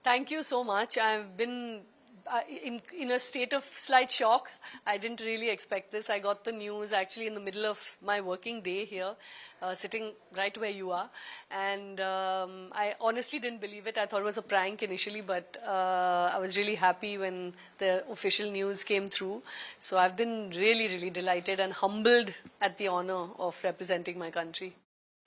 Thank you so much. I've been in a state of slight shock. I didn't really expect this. I got the news actually in the middle of my working day here, sitting right where you are. And I honestly didn't believe it. I thought it was a prank initially, but I was really happy when the official news came through. So I've been really, really delighted and humbled at the honor of representing my country.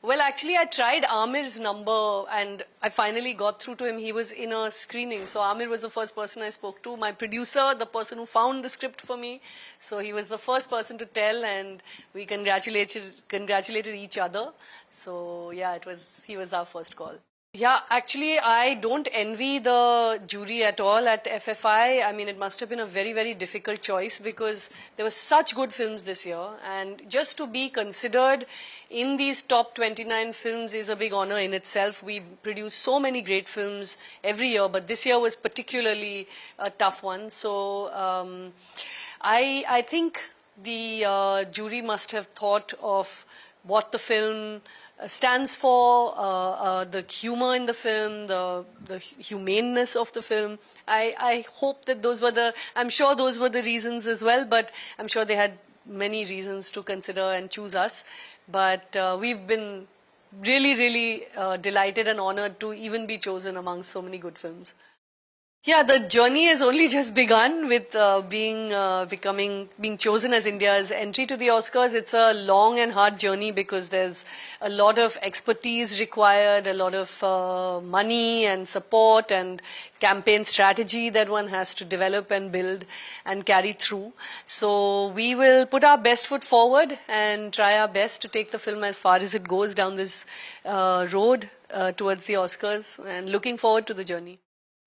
Well, actually, I tried Amir's number and I finally got through to him. He was in a screening. So Amir was the first person I spoke to. My producer, the person who found the script for me. So he was the first person to tell and we congratulated each other. So yeah, he was our first call. Yeah, actually, I don't envy the jury at all at FFI. I mean, it must have been a very, very difficult choice because there were such good films this year. And just to be considered in these top 29 films is a big honor in itself. We produce so many great films every year, but this year was particularly a tough one. So I think the jury must have thought of what the film stands for, the humor in the film, the humaneness of the film. I hope that I'm sure those were the reasons as well, but I'm sure they had many reasons to consider and choose us. But we've been really, really delighted and honored to even be chosen amongst so many good films. Yeah, the journey has only just begun with being chosen as India's entry to the Oscars. It's a long and hard journey because there's a lot of expertise required, a lot of money and support and campaign strategy that one has to develop and build and carry through. So we will put our best foot forward and try our best to take the film as far as it goes down this road towards the Oscars, and looking forward to the journey.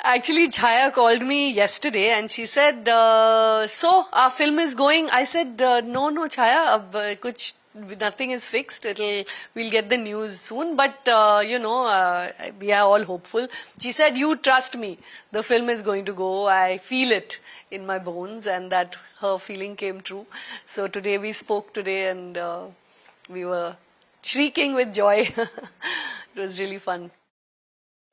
Actually, Chaya called me yesterday and she said, so our film is going. I said, no, Chaya, nothing is fixed. We'll get the news soon. But, we are all hopeful. She said, you trust me. The film is going to go. I feel it in my bones, and that her feeling came true. So today we spoke and we were shrieking with joy. It was really fun.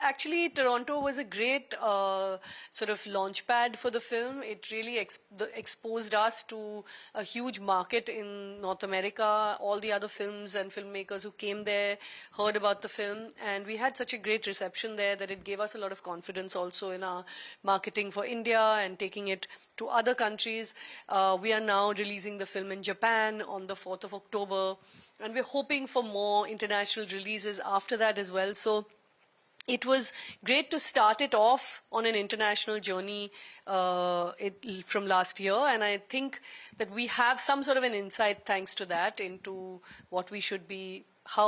Actually, Toronto was a great sort of launch pad for the film. It really exposed us to a huge market in North America. All the other films and filmmakers who came there heard about the film. And we had such a great reception there that it gave us a lot of confidence also in our marketing for India and taking it to other countries. We are now releasing the film in Japan on the 4th of October. And we're hoping for more international releases after that as well. So it was great to start it off on an international journey from last year, and I think that we have some sort of an insight thanks to that into how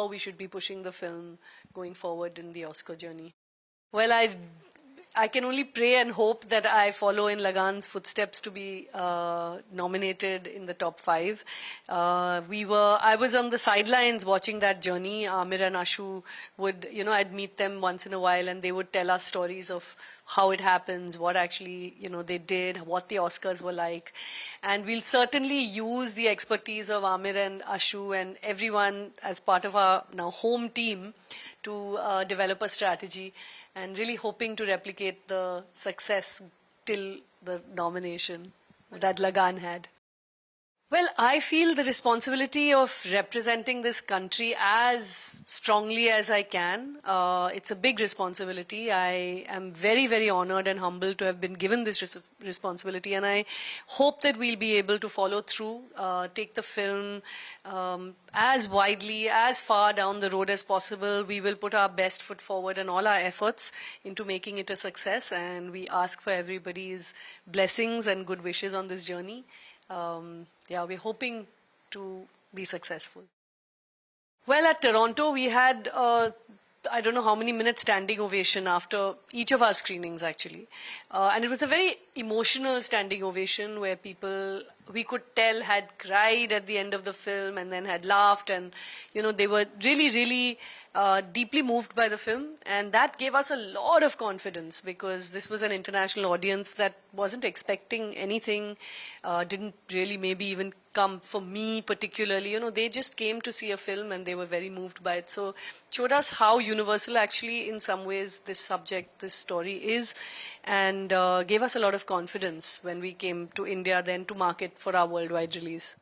we should be pushing the film going forward in the Oscar journey. Well, I can only pray and hope that I follow in Lagan's footsteps to be nominated in the top 5. I was on the sidelines watching that journey. Amir and Ashu I'd meet them once in a while and they would tell us stories of how it happens, what actually, they did, what the Oscars were like. And we'll certainly use the expertise of Amir and Ashu and everyone as part of our now home team to develop a strategy, and really hoping to replicate the success till the nomination that Lagan had. Well, I feel the responsibility of representing this country as strongly as I can. It's a big responsibility. I am very, very honored and humbled to have been given this responsibility, and I hope that we'll be able to follow through, take the film as widely, as far down the road as possible. We will put our best foot forward and all our efforts into making it a success, and we ask for everybody's blessings and good wishes on this journey. We're hoping to be successful. Well, at Toronto, we had, I don't know how many minutes standing ovation after each of our screenings, actually. And it was a very emotional standing ovation where people, we could tell, had cried at the end of the film and then had laughed. And, they were really, really deeply moved by the film. And that gave us a lot of confidence because this was an international audience that wasn't expecting anything, didn't really maybe even come for me particularly. You know, they just came to see a film and they were very moved by it. So showed us how universal actually in some ways this subject, this story is, and gave us a lot of confidence when we came to India then to market for our worldwide release.